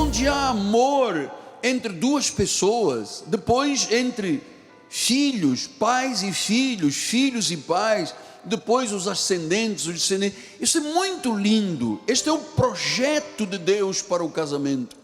onde há amor entre duas pessoas, depois entre filhos, pais e filhos, filhos e pais, depois os ascendentes, os descendentes. Isso é muito lindo. Este é o projeto de Deus para o casamento.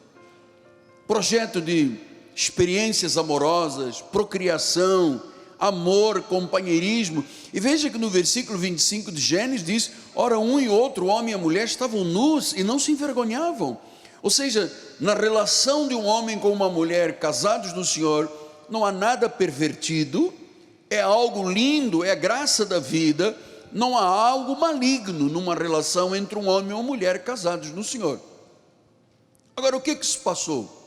Projeto de experiências amorosas, procriação, amor, companheirismo. E veja que no versículo 25 de Gênesis diz: ora, um e outro, o homem e a mulher, estavam nus e não se envergonhavam. Ou seja, na relação de um homem com uma mulher, casados no Senhor, não há nada pervertido, é algo lindo, é a graça da vida, não há algo maligno numa relação entre um homem e uma mulher casados no Senhor. Agora, o que se passou?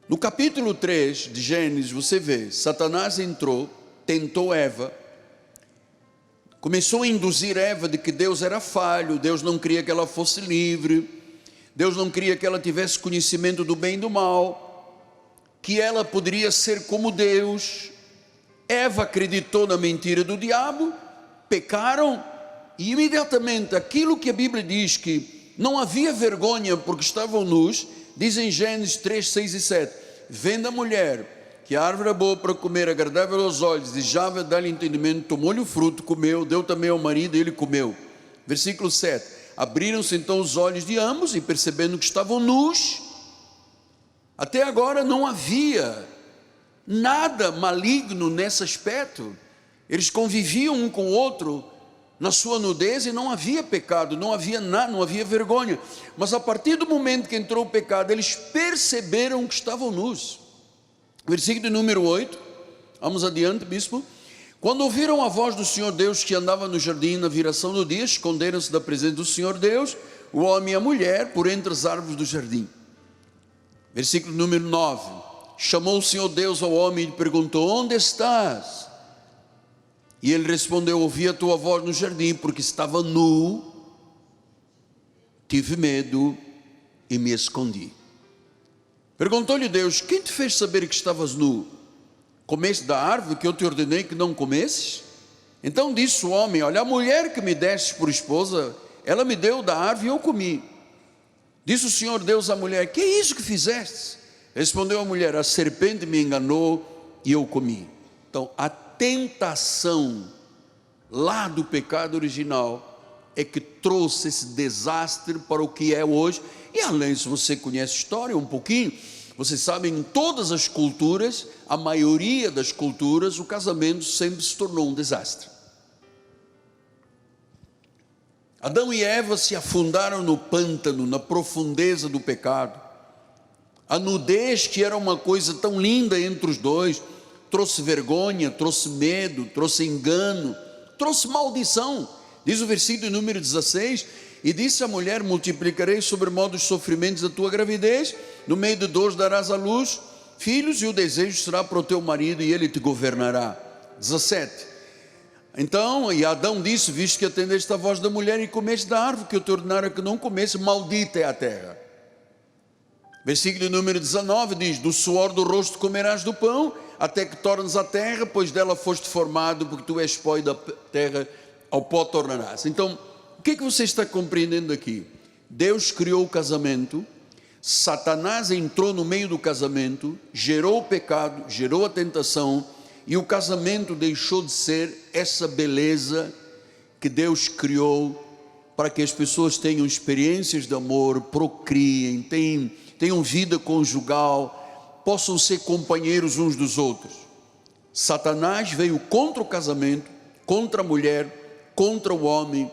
No capítulo 3 de Gênesis, você vê, Satanás entrou, tentou Eva, começou a induzir Eva de que Deus era falho, Deus não queria que ela fosse livre, Deus não queria que ela tivesse conhecimento do bem e do mal, que ela poderia ser como Deus. Eva acreditou na mentira do diabo, pecaram, e imediatamente aquilo que a Bíblia diz que não havia vergonha porque estavam nus, diz em Gênesis 3, 6 e 7, vendo a mulher que a árvore é boa para comer, agradável aos olhos, desejava dar-lhe entendimento, tomou-lhe o fruto, comeu, deu também ao marido e ele comeu. Versículo 7, abriram-se então os olhos de ambos e percebendo que estavam nus, até agora não havia nada maligno nesse aspecto, eles conviviam um com o outro na sua nudez e não havia pecado, não havia nada, não havia vergonha. Mas a partir do momento que entrou o pecado, eles perceberam que estavam nus. Versículo número 8, vamos adiante, bispo. Quando ouviram a voz do Senhor Deus que andava no jardim na viração do dia, esconderam-se da presença do Senhor Deus, o homem e a mulher, por entre as árvores do jardim. Versículo número 9, chamou o Senhor Deus ao homem e lhe perguntou: onde estás? E ele respondeu: ouvi a tua voz no jardim, porque estava nu, tive medo e me escondi. Perguntou-lhe Deus: quem te fez saber que estavas nu? Comeste da árvore que eu te ordenei que não comesses? Então disse o homem: olha, a mulher que me deste por esposa, ela me deu da árvore e eu comi. Disse o Senhor Deus à mulher: que é isso que fizeste? Respondeu a mulher: a serpente me enganou e eu comi. Então a tentação lá do pecado original é que trouxe esse desastre para o que é hoje. E além, se você conhece a história um pouquinho, você sabe, em todas as culturas, a maioria das culturas, o casamento sempre se tornou um desastre. Adão e Eva se afundaram no pântano, na profundeza do pecado. A nudez, que era uma coisa tão linda entre os dois, trouxe vergonha, trouxe medo, trouxe engano, trouxe maldição. Diz o versículo número 16, e disse a mulher: multiplicarei sobremodo os sofrimentos da tua gravidez, no meio de dores darás à luz filhos, e o desejo será para o teu marido, e ele te governará. 17, então, e Adão disse: visto que atendeste a voz da mulher e comeste da árvore que eu te ordenara que não comesse, maldita é a terra. Versículo número 19 diz: do suor do rosto comerás do pão, até que tornes a terra, pois dela foste formado, porque tu és pó e da terra ao pó tornarás. Então, o que você está compreendendo aqui? Deus criou o casamento, Satanás entrou no meio do casamento, gerou o pecado, gerou a tentação, e o casamento deixou de ser essa beleza que Deus criou para que as pessoas tenham experiências de amor, procriem, tenham vida conjugal, possam ser companheiros uns dos outros. Satanás veio contra o casamento, contra a mulher, contra o homem,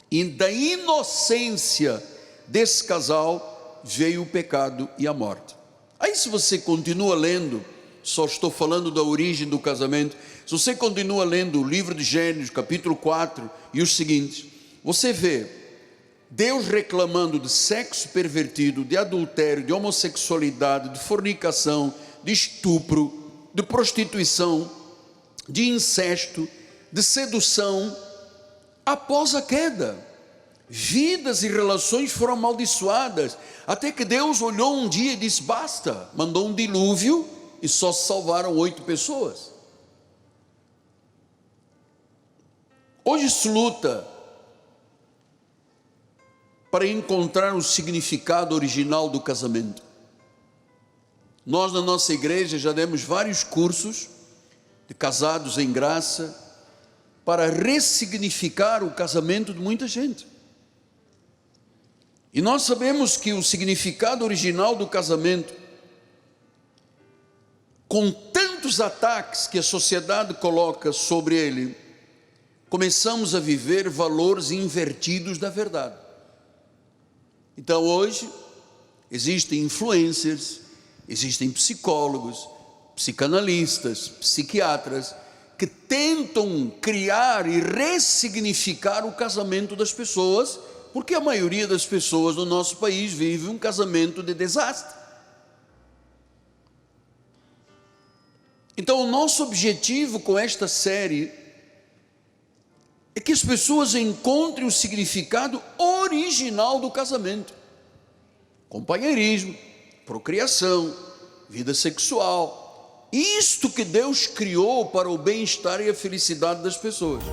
e da inocência desse casal veio o pecado e a morte. Aí, se você continua lendo, só estou falando da origem do casamento, se você continua lendo o livro de Gênesis, capítulo 4 e os seguintes, você vê Deus reclamando de sexo pervertido, de adultério, de homossexualidade, de fornicação, de estupro, de prostituição, de incesto, de sedução. Após a queda, vidas e relações foram amaldiçoadas, até que Deus olhou um dia e disse: basta, mandou um dilúvio e só salvaram 8 pessoas. Hoje se luta para encontrar o significado original do casamento. Nós, na nossa igreja, já demos vários cursos de casados em graça para ressignificar o casamento de muita gente. E nós sabemos que o significado original do casamento, com tantos ataques que a sociedade coloca sobre ele, começamos a viver valores invertidos da verdade. Então hoje existem influencers, existem psicólogos, psicanalistas, psiquiatras que tentam criar e ressignificar o casamento das pessoas, porque a maioria das pessoas no nosso país vive um casamento de desastre. Então o nosso objetivo com esta série é que as pessoas encontrem o significado original do casamento: companheirismo, procriação, vida sexual, isto que Deus criou para o bem-estar e a felicidade das pessoas.